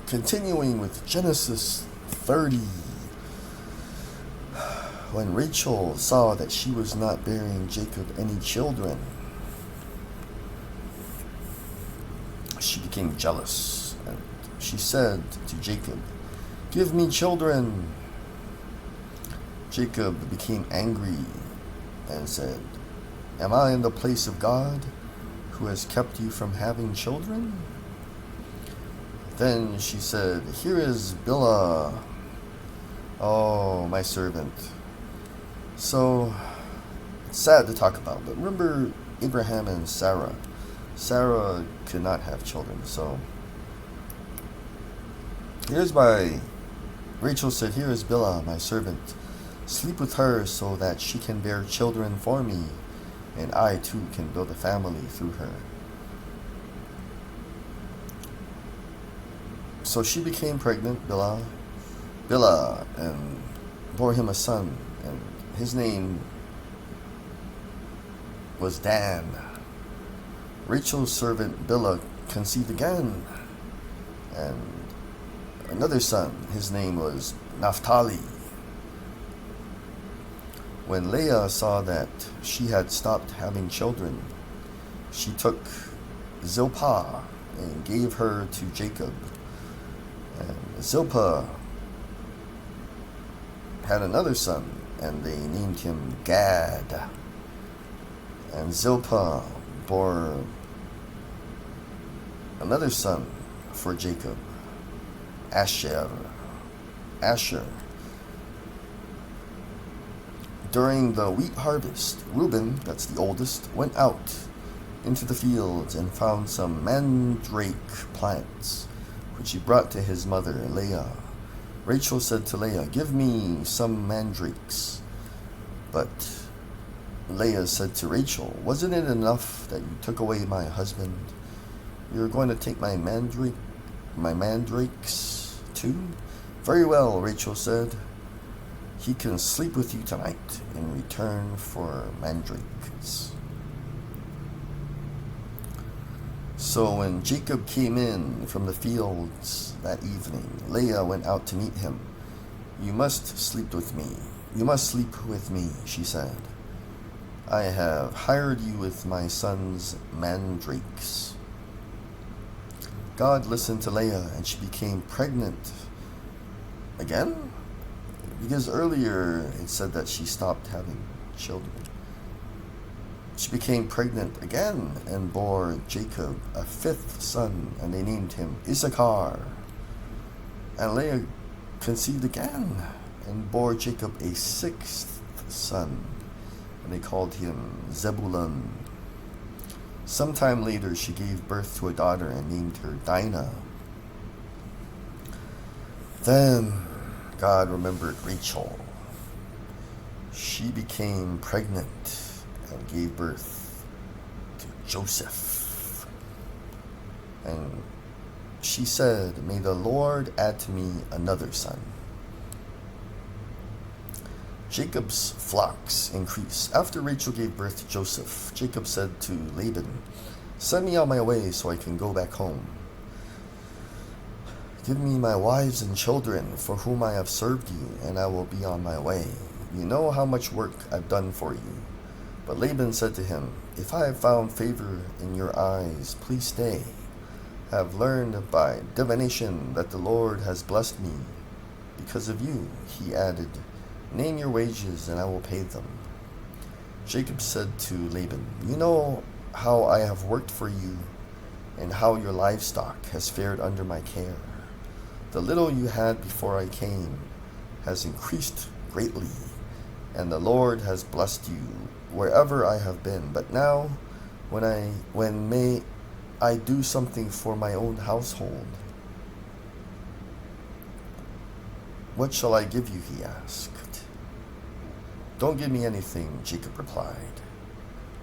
Continuing with Genesis 30. When Rachel saw that she was not bearing Jacob any children, she became jealous, and she said to Jacob, "Give me children." Jacob became angry and said, "Am I in the place of God, who has kept you from having children?" Then she said, "Here is Bilhah, oh, my servant." So, it's sad to talk about, but remember Abraham and Sarah. Sarah could not have children, so Rachel said, "Here is Bilhah, my servant. Sleep with her so that she can bear children for me, and I too can build a family through her." So she became pregnant, Bilhah, and bore him a son, and his name was Dan. Rachel's servant Bilhah conceived again, and another son. His name was Naphtali. When Leah saw that she had stopped having children, she took Zilpah and gave her to Jacob. And Zilpah had another son, and they named him Gad. And Zilpah bore another son for Jacob, Asher. During the wheat harvest, Reuben, that's the oldest, went out into the fields and found some mandrake plants, which he brought to his mother, Leah. Rachel said to Leah, "Give me some mandrakes." But Leah said to Rachel, "Wasn't it enough that you took away my husband? You're going to take my mandrakes too?" "Very well," Rachel said. "He can sleep with you tonight in return for mandrakes." So when Jacob came in from the fields that evening, Leah went out to meet him. You must sleep with me, she said. "I have hired you with my son's mandrakes." God listened to Leah, and she became pregnant again, because earlier it said that she stopped having children. She became pregnant again and bore Jacob a fifth son, and they named him Issachar. And Leah conceived again and bore Jacob a sixth son, and they called him Zebulun. Sometime later she gave birth to a daughter and named her Dinah. Then God remembered Rachel. She became pregnant and gave birth to Joseph. And she said, "May the Lord add to me another son." Jacob's flocks increased. After Rachel gave birth to Joseph, Jacob said to Laban, "Send me on my way so I can go back home. Give me my wives and children for whom I have served you, and I will be on my way. You know how much work I've done for you." But Laban said to him, "If I have found favor in your eyes, please stay. I have learned by divination that the Lord has blessed me because of you." He added, "Name your wages and I will pay them." Jacob said to Laban, "You know how I have worked for you and how your livestock has fared under my care. The little you had before I came has increased greatly, and the Lord has blessed you wherever I have been. But now, when may I do something for my own household?" "What shall I give you?" he asked. "Don't give me anything," Jacob replied.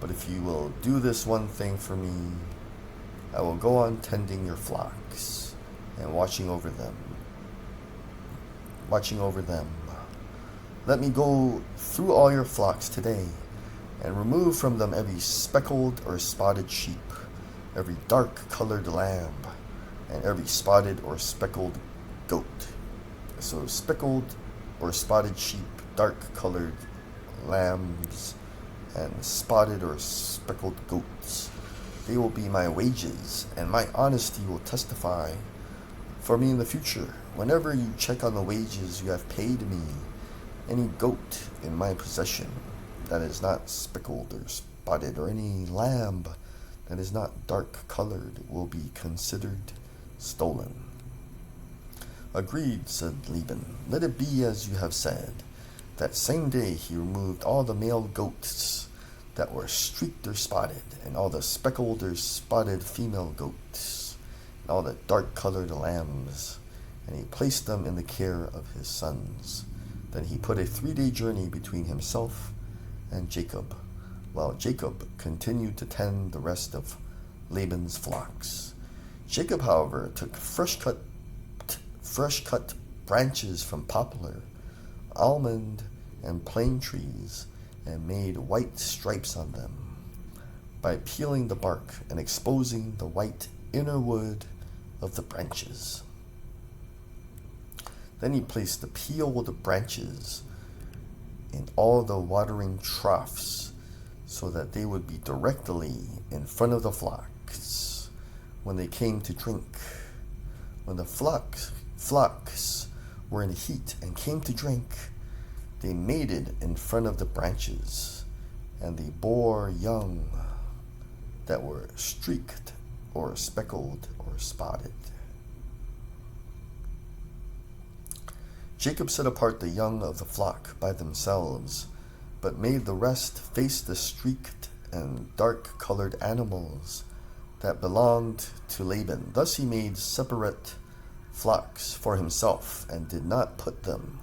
"But if you will do this one thing for me, I will go on tending your flocks and watching over them. Let me go through all your flocks today and remove from them every speckled or spotted sheep, every dark-colored lamb, and every spotted or speckled goat. So speckled or spotted sheep, dark-colored lambs, and spotted or speckled goats. They will be my wages, and my honesty will testify for me in the future. Whenever you check on the wages you have paid me, any goat in my possession that is not speckled or spotted, or any lamb that is not dark-colored, will be considered stolen. Agreed, said Laban. Let it be as you have said. That same day he removed all the male goats that were streaked or spotted, and all the speckled or spotted female goats, and all the dark-colored lambs, and he placed them in the care of his sons. Then he put a 3-day journey between himself and Jacob, while Jacob continued to tend the rest of Laban's flocks. Jacob, however, took fresh-cut branches from poplar, almond, and plane trees, and made white stripes on them by peeling the bark and exposing the white inner wood of the branches. Then he placed the peeled branches in all the watering troughs so that they would be directly in front of the flocks when they came to drink. When the flocks were in heat and came to drink, they mated in front of the branches, and they bore young that were streaked or speckled or spotted. Jacob set apart the young of the flock by themselves, but made the rest face the streaked and dark-colored animals that belonged to Laban. Thus he made separate flocks for himself, and did not put them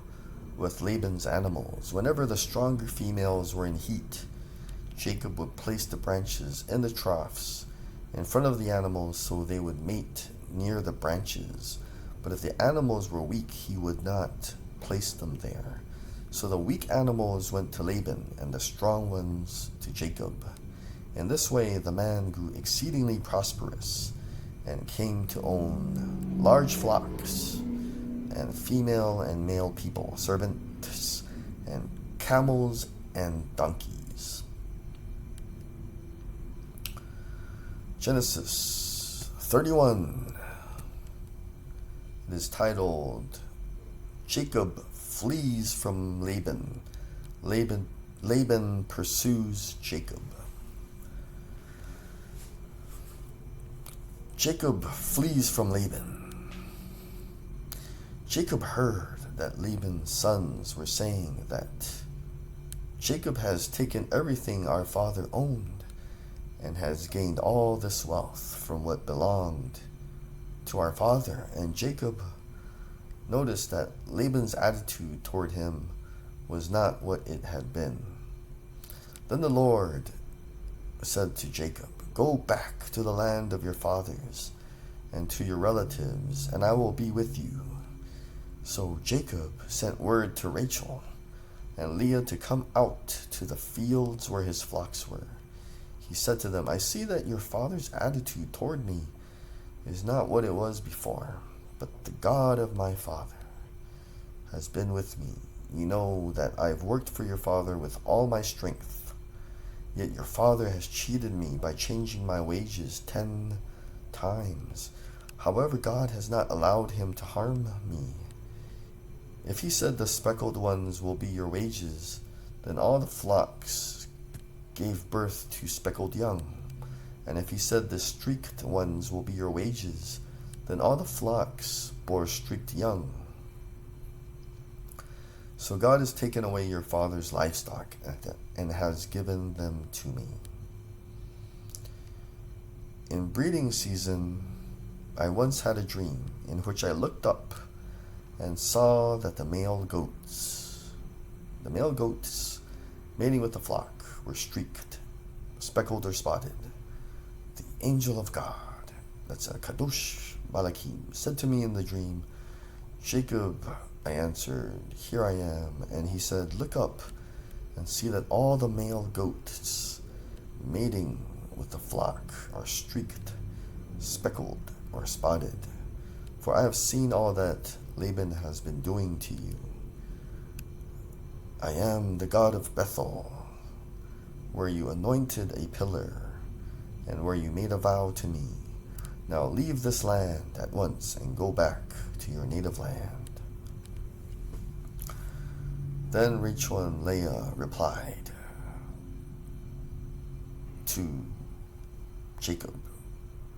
with Laban's animals. Whenever the stronger females were in heat, Jacob would place the branches in the troughs in front of the animals so they would mate near the branches. But if the animals were weak, he would not place them there. So the weak animals went to Laban, and the strong ones to Jacob. In this way the man grew exceedingly prosperous, and came to own large flocks, and female and male people, servants, and camels and donkeys. Genesis 31. It is titled, Jacob Flees from Laban. Laban pursues Jacob. Jacob flees from Laban. Jacob heard that Laban's sons were saying that Jacob has taken everything our father owned, and has gained all this wealth from what belonged to our father. And Jacob noticed that Laban's attitude toward him was not what it had been. Then the Lord said to Jacob, Go back to the land of your fathers and to your relatives, and I will be with you. So Jacob sent word to Rachel and Leah to come out to the fields where his flocks were. He said to them, I see that your father's attitude toward me is not what it was before, but the God of my father has been with me. You know that I have worked for your father with all my strength. Yet your father has cheated me by changing my wages 10 times. However, God has not allowed him to harm me. If he said the speckled ones will be your wages, then all the flocks gave birth to speckled young. And if he said the streaked ones will be your wages, then all the flocks bore streaked young. So God has taken away your father's livestock and has given them to me. In breeding season, I once had a dream in which I looked up and saw that the male goats mating with the flock, were streaked, speckled or spotted. The angel of God, that's a Kadosh Malakim, said to me in the dream, Jacob. I answered, Here I am. And he said, Look up and see that all the male goats mating with the flock are streaked, speckled, or spotted. for I have seen all that Laban has been doing to you. I am the God of Bethel, where you anointed a pillar, and where you made a vow to me. Now leave this land at once and go back to your native land." Then Rachel and Leah replied to Jacob,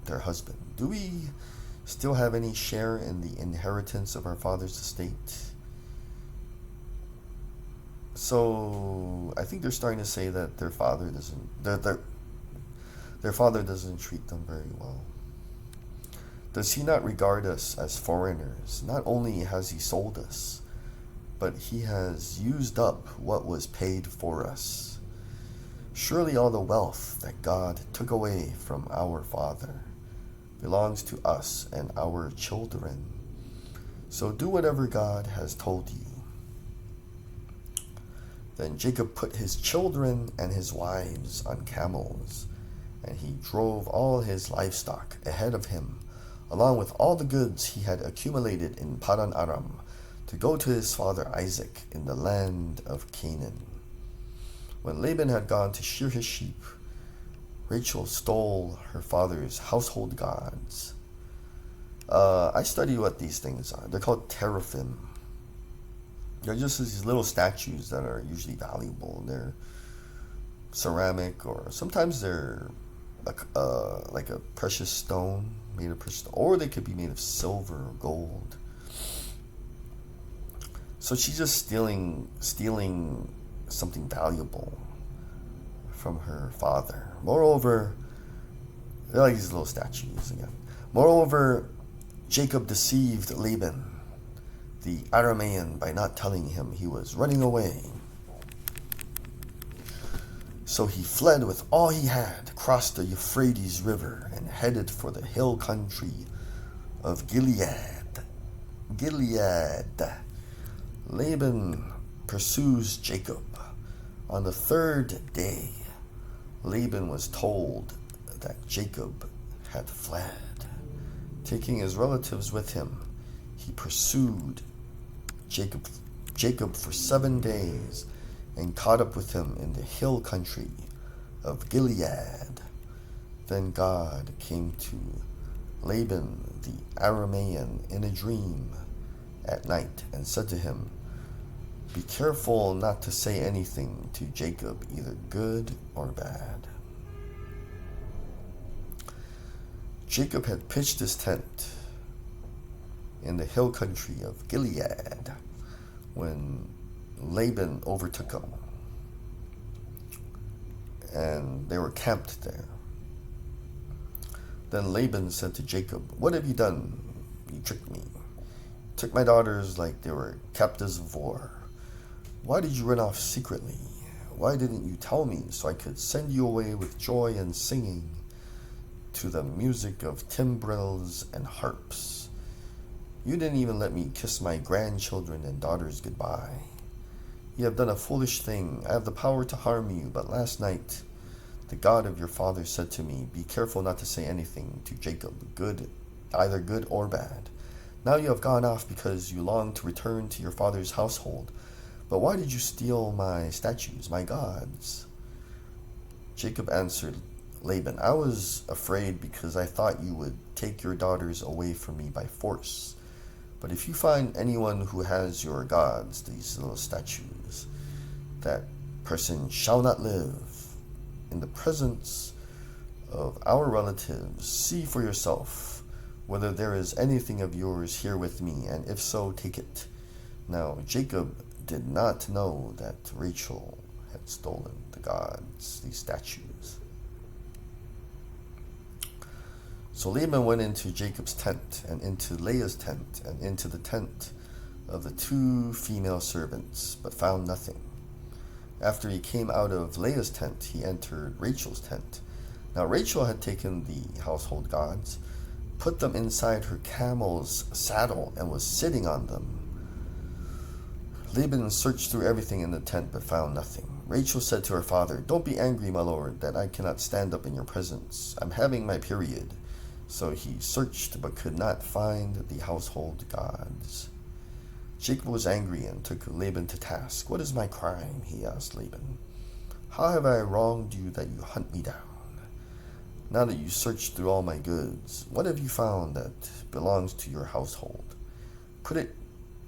their husband, "Do we still have any share in the inheritance of our father's estate?" So I think they're starting to say that their father doesn't treat them very well. Does he not regard us as foreigners? Not only has he sold us, but he has used up what was paid for us. Surely all the wealth that God took away from our father belongs to us and our children. So do whatever God has told you." Then Jacob put his children and his wives on camels, and he drove all his livestock ahead of him, along with all the goods he had accumulated in Padan Aram, to go to his father Isaac in the land of Canaan. When Laban had gone to shear his sheep, Rachel stole her father's household gods. I studied what these things are. They're called teraphim. They're just these little statues that are usually valuable. They're ceramic, or sometimes they're like a precious stone, made of precious stone, or they could be made of silver or gold. So she's just stealing something valuable from her father. Moreover, they're like these little statues again. Moreover, Jacob deceived Laban, the Aramean, by not telling him he was running away. So he fled with all he had, crossed the Euphrates River, and headed for the hill country of Gilead. Laban pursues Jacob. On the third day, Laban was told that Jacob had fled. Taking his relatives with him, he pursued Jacob for 7 days and caught up with him in the hill country of Gilead. Then God came to Laban the Aramean in a dream at night and said to him, "Be careful not to say anything to Jacob, either good or bad." Jacob had pitched his tent in the hill country of Gilead when Laban overtook him, and they were camped there. Then Laban said to Jacob, "What have you done? You tricked me. Took my daughters like they were captives of war. Why did you run off secretly? Why didn't you tell me so I could send you away with joy and singing to the music of timbrels and harps? You didn't even let me kiss my grandchildren and daughters goodbye. You have done a foolish thing. I have the power to harm you, but last night the God of your father said to me, 'Be careful not to say anything to Jacob, either good or bad.' Now you have gone off because you long to return to your father's household. But why did you steal my statues, my gods?" Jacob answered Laban, "I was afraid because I thought you would take your daughters away from me by force. But if you find anyone who has your gods, these little statues, that person shall not live. In the presence of our relatives, see for yourself whether there is anything of yours here with me, and if so, take it." Now Jacob did not know that Rachel had stolen the gods, these statues. So Laban went into Jacob's tent, and into Leah's tent, and into the tent of the 2 female servants, but found nothing. After he came out of Leah's tent, he entered Rachel's tent. Now Rachel had taken the household gods, put them inside her camel's saddle, and was sitting on them. Laban searched through everything in the tent, but found nothing. Rachel said to her father, "Don't be angry, my lord, that I cannot stand up in your presence. I'm having my period, So he searched but could not find the household gods. Jacob was angry and took Laban to task. "What is my crime?" he asked Laban. "How have I wronged you that you hunt me down? Now that you searched through all my goods, what have you found that belongs to your household? Put it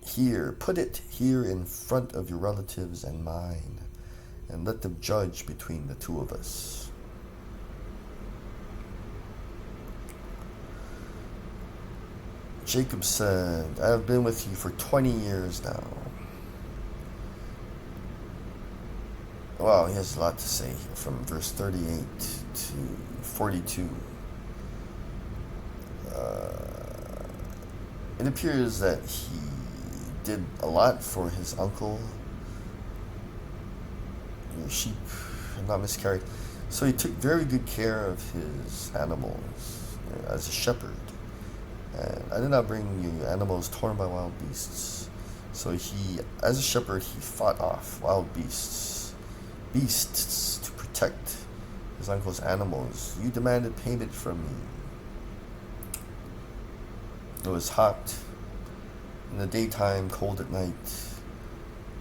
here in front of your relatives and mine, and let them judge between the two of us." Jacob said, "I have been with you for 20 years now." Wow, he has a lot to say here from verse 38 to 42. It appears that he did a lot for his uncle. Your sheep have not miscarried. So he took very good care of his animals as a shepherd. And I did not bring you animals torn by wild beasts. So he, as a shepherd, he fought off wild beasts to protect his uncle's animals. You demanded payment from me. It was hot in the daytime, cold at night.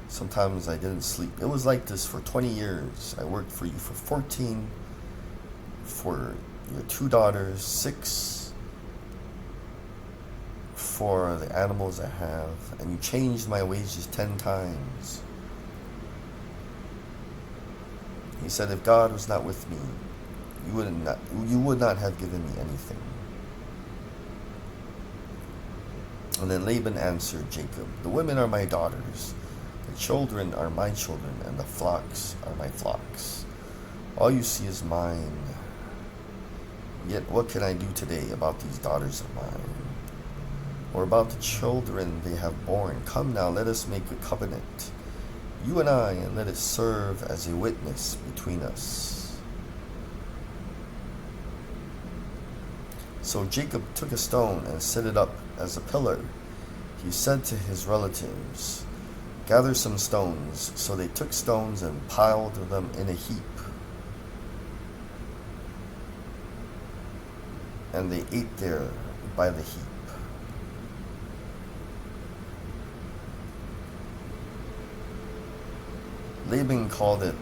Sometimes I didn't sleep. It was like this for 20 years. I worked for you for 14, for your 2 daughters, 6 for the animals I have, and you changed my wages 10 times. He said, if God was not with me, you would not have given me anything. And then Laban answered Jacob, the women are my daughters, the children are my children, and the flocks are my flocks. All you see is mine. Yet what can I do today about these daughters of mine? Or about the children they have borne? Come now, let us make a covenant, you and I, and let it serve as a witness between us. So Jacob took a stone and set it up as a pillar. He said to his relatives, gather some stones. So they took stones and piled them in a heap. And they ate there by the heap. Laban called it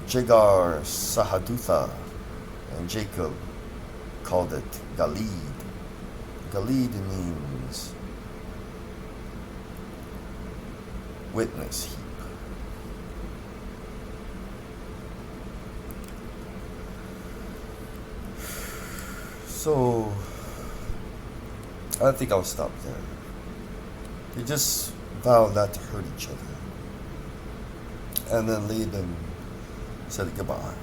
Jegar Sahadutha, and Jacob called it Galid. Galid means witness heap. So, I think I'll stop there. They just vowed not to hurt each other. And then Laban said goodbye.